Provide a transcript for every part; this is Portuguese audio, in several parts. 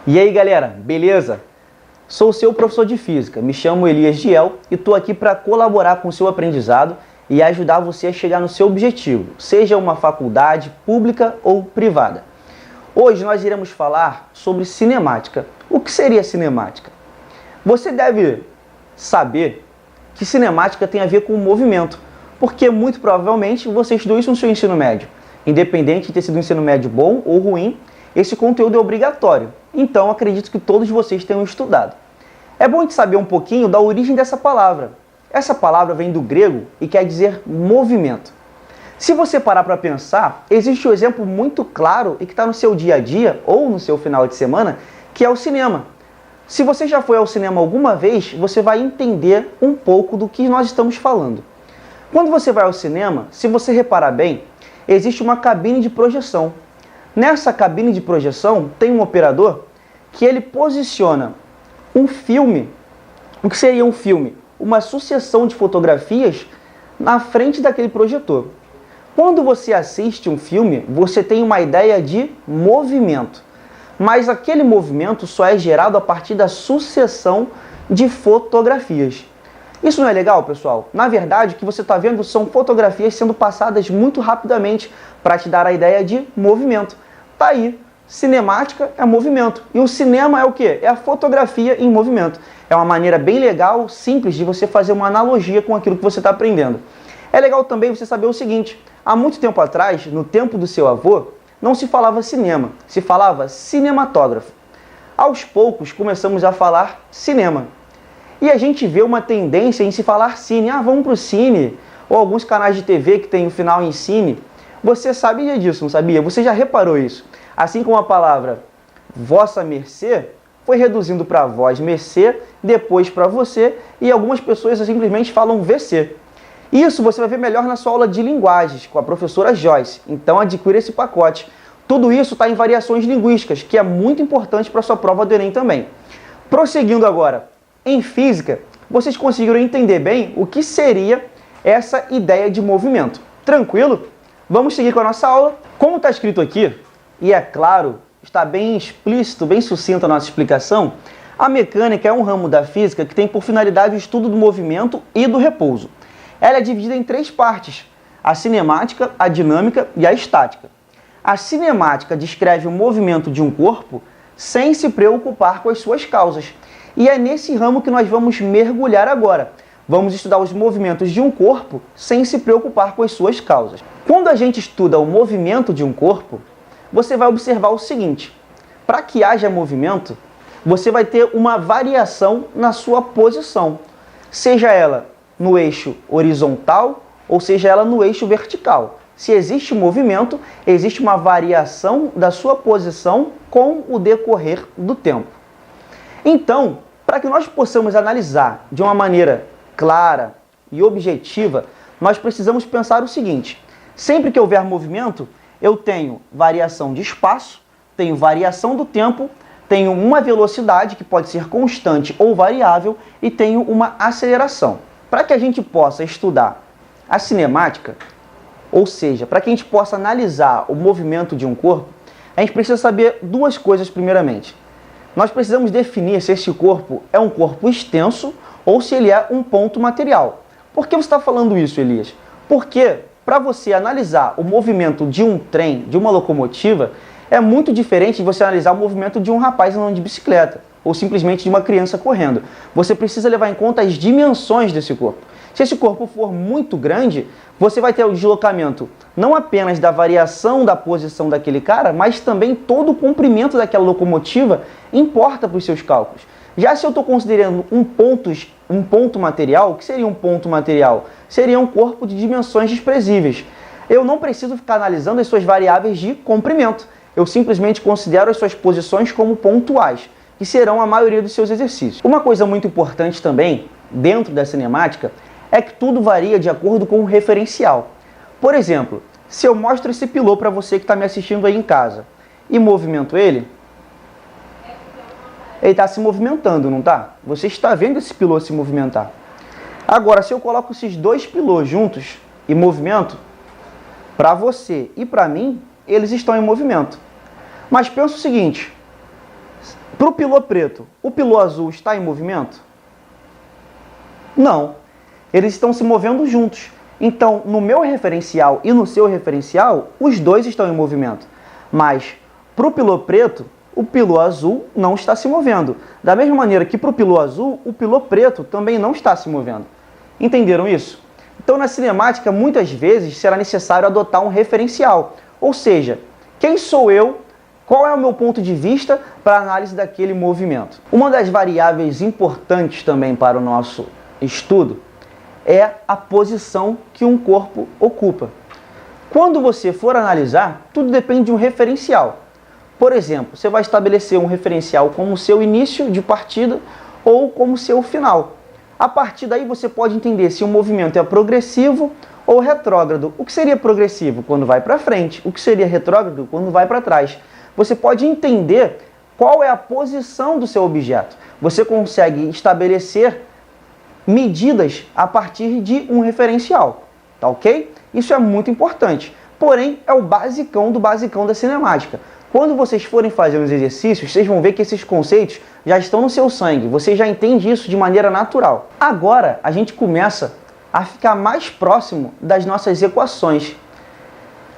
E aí galera, beleza? Sou o seu professor de Física, me chamo Elias Diel e estou aqui para colaborar com o seu aprendizado e ajudar você a chegar no seu objetivo, seja uma faculdade pública ou privada. Hoje nós iremos falar sobre cinemática. O que seria cinemática? Você deve saber que cinemática tem a ver com o movimento, porque muito provavelmente você estudou isso no seu ensino médio. Independente de ter sido um ensino médio bom ou ruim, esse conteúdo é obrigatório. Então, acredito que todos vocês tenham estudado. É bom a gente saber um pouquinho da origem dessa palavra. Essa palavra vem do grego e quer dizer movimento. Se você parar para pensar, existe um exemplo muito claro e que está no seu dia a dia ou no seu final de semana, que é o cinema. Se você já foi ao cinema alguma vez, você vai entender um pouco do que nós estamos falando. Quando você vai ao cinema, se você reparar bem, existe uma cabine de projeção. Nessa cabine de projeção tem um operador que ele posiciona um filme. O que seria um filme? Uma sucessão de fotografias na frente daquele projetor. Quando você assiste um filme, você tem uma ideia de movimento. Mas aquele movimento só é gerado a partir da sucessão de fotografias. Isso não é legal, pessoal? Na verdade, o que você está vendo são fotografias sendo passadas muito rapidamente para te dar a ideia de movimento. Tá aí, cinemática é movimento. E o cinema é o quê? É a fotografia em movimento. É uma maneira bem legal, simples, de você fazer uma analogia com aquilo que você está aprendendo. É legal também você saber o seguinte: há muito tempo atrás, no tempo do seu avô, não se falava cinema, se falava cinematógrafo. Aos poucos, começamos a falar cinema. E a gente vê uma tendência em se falar cine. Ah, vamos para o cine. Ou alguns canais de TV que tem o final em cine. Você sabia disso, não sabia? Você já reparou isso? Assim como a palavra vossa mercê foi reduzindo para vós mercê, depois para você, e algumas pessoas simplesmente falam VC. Isso você vai ver melhor na sua aula de linguagens, com a professora Joyce. Então adquira esse pacote. Tudo isso está em variações linguísticas, que é muito importante para a sua prova do Enem também. Prosseguindo agora, em física, vocês conseguiram entender bem o que seria essa ideia de movimento. Tranquilo? Vamos seguir com a nossa aula. Como está escrito aqui, e é claro, está bem explícito, bem sucinta a nossa explicação, a mecânica é um ramo da física que tem por finalidade o estudo do movimento e do repouso. Ela é dividida em três partes: a cinemática, a dinâmica e a estática. A cinemática descreve o movimento de um corpo sem se preocupar com as suas causas. E é nesse ramo que nós vamos mergulhar agora. Vamos estudar os movimentos de um corpo sem se preocupar com as suas causas. Quando a gente estuda o movimento de um corpo, você vai observar o seguinte: para que haja movimento, você vai ter uma variação na sua posição, seja ela no eixo horizontal ou seja ela no eixo vertical. Se existe movimento, existe uma variação da sua posição com o decorrer do tempo. Então, para que nós possamos analisar de uma maneira clara e objetiva, nós precisamos pensar o seguinte: sempre que houver movimento, eu tenho variação de espaço, tenho variação do tempo, tenho uma velocidade que pode ser constante ou variável e tenho uma aceleração. Para que a gente possa estudar a cinemática, ou seja, para que a gente possa analisar o movimento de um corpo, a gente precisa saber duas coisas primeiramente. Nós precisamos definir se esse corpo é um corpo extenso ou se ele é um ponto material. Por que você está falando isso, Elias? Porque para você analisar o movimento de um trem, de uma locomotiva, é muito diferente de você analisar o movimento de um rapaz andando de bicicleta ou simplesmente de uma criança correndo. Você precisa levar em conta as dimensões desse corpo. Se esse corpo for muito grande, você vai ter o deslocamento não apenas da variação da posição daquele cara, mas também todo o comprimento daquela locomotiva importa para os seus cálculos. Já se eu estou considerando um ponto material, o que seria um ponto material? Seria um corpo de dimensões desprezíveis. Eu não preciso ficar analisando as suas variáveis de comprimento. Eu simplesmente considero as suas posições como pontuais, que serão a maioria dos seus exercícios. Uma coisa muito importante também, dentro da cinemática, é que tudo varia de acordo com o referencial. Por exemplo, se eu mostro esse pilô para você que está me assistindo aí em casa e movimento ele está se movimentando, não está? Você está vendo esse pilô se movimentar. Agora, se eu coloco esses dois pilôs juntos em movimento, para você e para mim, eles estão em movimento. Mas pensa o seguinte: Para o pilô preto, o pilô azul está em movimento? Não. Eles estão se movendo juntos. Então, no meu referencial e no seu referencial, os dois estão em movimento. Mas, para o pilô preto, o pilô azul não está se movendo. Da mesma maneira que para o pilô azul, o pilô preto também não está se movendo. Entenderam isso? Então, na cinemática, muitas vezes será necessário adotar um referencial. Ou seja, quem sou eu? Qual é o meu ponto de vista para a análise daquele movimento? Uma das variáveis importantes também para o nosso estudo é a posição que um corpo ocupa. Quando você for analisar, tudo depende de um referencial. Por exemplo, você vai estabelecer um referencial como seu início de partida ou como seu final. A partir daí você pode entender se o movimento é progressivo ou retrógrado. O que seria progressivo? Quando vai para frente. O que seria retrógrado? Quando vai para trás. Você pode entender qual é a posição do seu objeto. Você consegue estabelecer medidas a partir de um referencial, tá ok? Isso é muito importante, porém é o basicão do basicão da cinemática. Quando vocês forem fazer os exercícios, vocês vão ver que esses conceitos já estão no seu sangue, você já entende isso de maneira natural. Agora a gente começa a ficar mais próximo das nossas equações.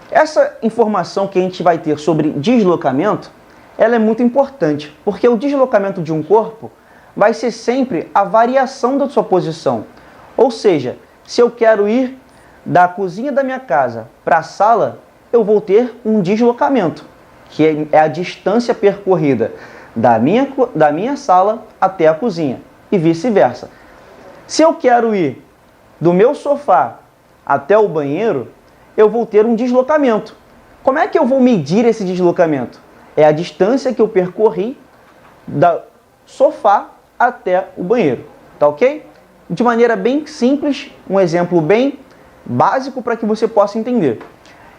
Essa informação que a gente vai ter sobre deslocamento, ela é muito importante, porque o deslocamento de um corpo vai ser sempre a variação da sua posição. Ou seja, se eu quero ir da cozinha da minha casa para a sala, eu vou ter um deslocamento, que é a distância percorrida da minha sala até a cozinha, e vice-versa. Se eu quero ir do meu sofá até o banheiro, eu vou ter um deslocamento. Como é que eu vou medir esse deslocamento? É a distância que eu percorri do sofá até o banheiro, tá ok? De maneira bem simples, um exemplo bem básico para que você possa entender.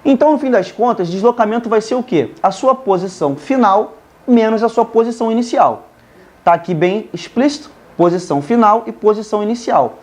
Então, no fim das contas, deslocamento vai ser o quê? A sua posição final menos a sua posição inicial. Tá aqui bem explícito, posição final e posição inicial.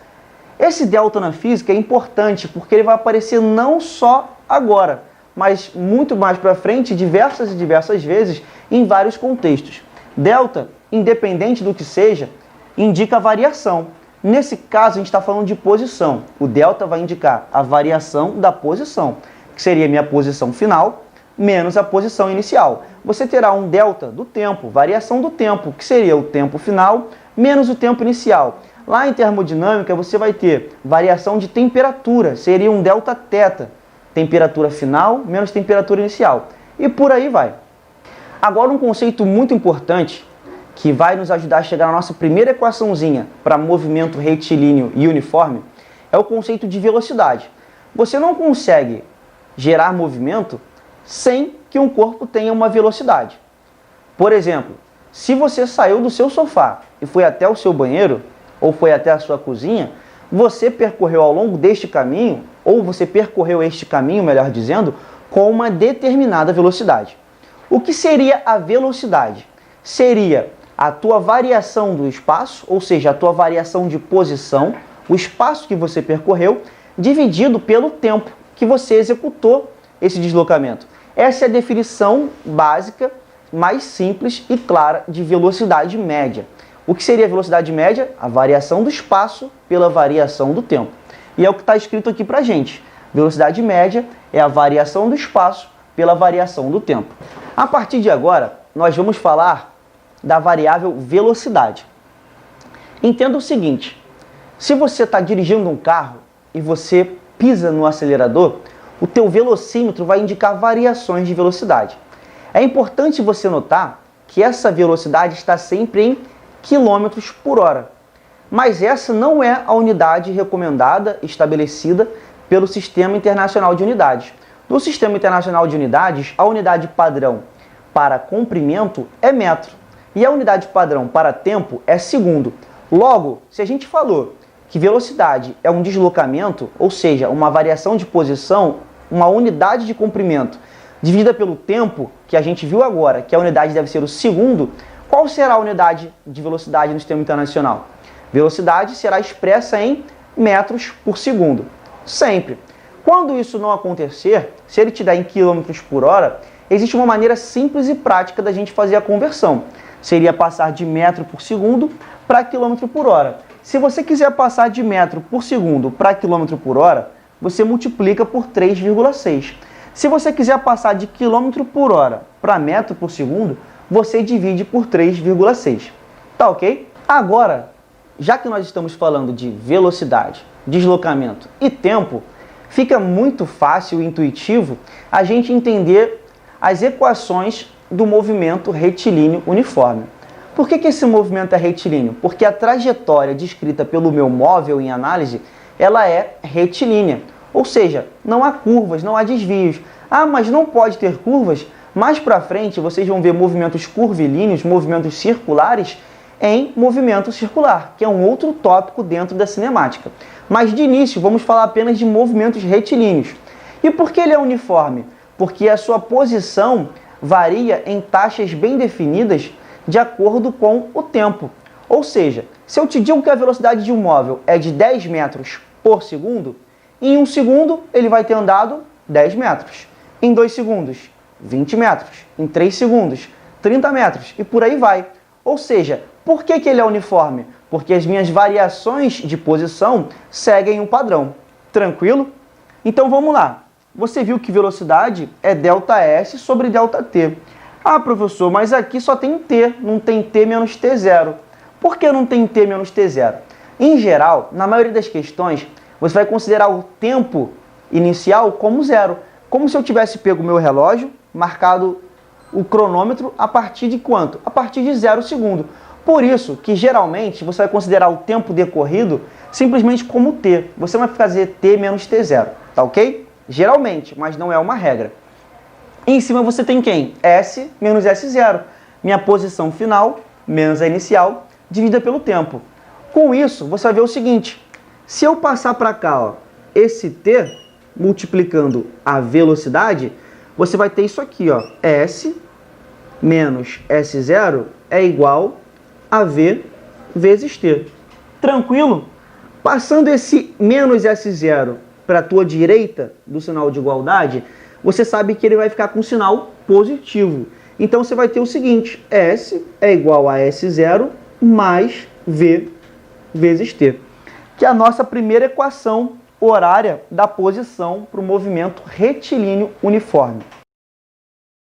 Esse delta na física é importante porque ele vai aparecer não só agora, mas muito mais para frente, diversas e diversas vezes, em vários contextos. Delta, independente do que seja, indica variação. Nesse caso, a gente está falando de posição. O delta vai indicar a variação da posição, que seria a minha posição final, menos a posição inicial. Você terá um delta do tempo, variação do tempo, que seria o tempo final, menos o tempo inicial. Lá em termodinâmica, você vai ter variação de temperatura, seria um delta θ, temperatura final menos temperatura inicial. E por aí vai. Agora, um conceito muito importante que vai nos ajudar a chegar na nossa primeira equaçãozinha para movimento retilíneo e uniforme é o conceito de velocidade. Você não consegue gerar movimento sem que um corpo tenha uma velocidade. Por exemplo, se você saiu do seu sofá e foi até o seu banheiro, ou foi até a sua cozinha, você percorreu ao longo deste caminho, ou você percorreu este caminho, melhor dizendo, com uma determinada velocidade. O que seria a velocidade? Seria a tua variação do espaço, ou seja, a tua variação de posição, o espaço que você percorreu, dividido pelo tempo que você executou esse deslocamento. Essa é a definição básica, mais simples e clara de velocidade média. O que seria a velocidade média? A variação do espaço pela variação do tempo. E é o que está escrito aqui para a gente. Velocidade média é a variação do espaço pela variação do tempo. A partir de agora, nós vamos falar da variável velocidade. Entenda o seguinte, se você está dirigindo um carro e você pisa no acelerador, o teu velocímetro vai indicar variações de velocidade. É importante você notar que essa velocidade está sempre em quilômetros por hora. Mas essa não é a unidade recomendada, estabelecida pelo Sistema Internacional de Unidades. No Sistema Internacional de Unidades, a unidade padrão para comprimento é metro e a unidade padrão para tempo é segundo. Logo, se a gente falou que velocidade é um deslocamento, ou seja, uma variação de posição, uma unidade de comprimento dividida pelo tempo, que a gente viu agora, que a unidade deve ser o segundo, qual será a unidade de velocidade no Sistema Internacional? Velocidade será expressa em metros por segundo, sempre. Quando isso não acontecer, se ele te der em quilômetros por hora, existe uma maneira simples e prática da gente fazer a conversão. seria passar de metro por segundo para quilômetro por hora. Se você quiser passar de metro por segundo para quilômetro por hora, você multiplica por 3,6. Se você quiser passar de quilômetro por hora para metro por segundo, você divide por 3,6. Tá ok? Agora, já que nós estamos falando de velocidade, deslocamento e tempo, fica muito fácil e intuitivo a gente entender as equações do movimento retilíneo uniforme. Por que esse movimento é retilíneo? Porque a trajetória descrita pelo meu móvel em análise, ela é retilínea. Ou seja, não há curvas, não há desvios. Ah, mas não pode ter curvas? Mais para frente vocês vão ver movimentos curvilíneos, movimentos circulares em movimento circular, que é um outro tópico dentro da cinemática. Mas de início vamos falar apenas de movimentos retilíneos. E por que ele é uniforme? Porque a sua posição varia em taxas bem definidas de acordo com o tempo. Ou seja, se eu te digo que a velocidade de um móvel é de 10 metros por segundo, em 1 segundo ele vai ter andado 10 metros. Em 2 segundos, 20 metros. Em 3 segundos, 30 metros. E por aí vai. Ou seja, por que ele é uniforme? Porque as minhas variações de posição seguem um padrão. Tranquilo? Então vamos lá. Você viu que velocidade é ΔS sobre ΔT. Ah, professor, mas aqui só tem T, não tem T menos T0. Por que não tem T menos T0? Em geral, na maioria das questões, você vai considerar o tempo inicial como zero. Como se eu tivesse pego o meu relógio, marcado o cronômetro a partir de quanto? A partir de 0 segundo. Por isso que, geralmente, você vai considerar o tempo decorrido simplesmente como T. Você vai fazer T menos T0, tá ok? Geralmente, mas não é uma regra. Em cima você tem quem? S menos S0. Minha posição final menos a inicial, dividida pelo tempo. Com isso, você vai ver o seguinte. Se eu passar para cá, ó, esse T, multiplicando a velocidade, você vai ter isso aqui, ó. S menos S0 é igual a V vezes T. Tranquilo? Passando esse menos S0 para a tua direita do sinal de igualdade, você sabe que ele vai ficar com sinal positivo. Então você vai ter o seguinte, S é igual a S0 mais V vezes T, que é a nossa primeira equação horária da posição para o movimento retilíneo uniforme.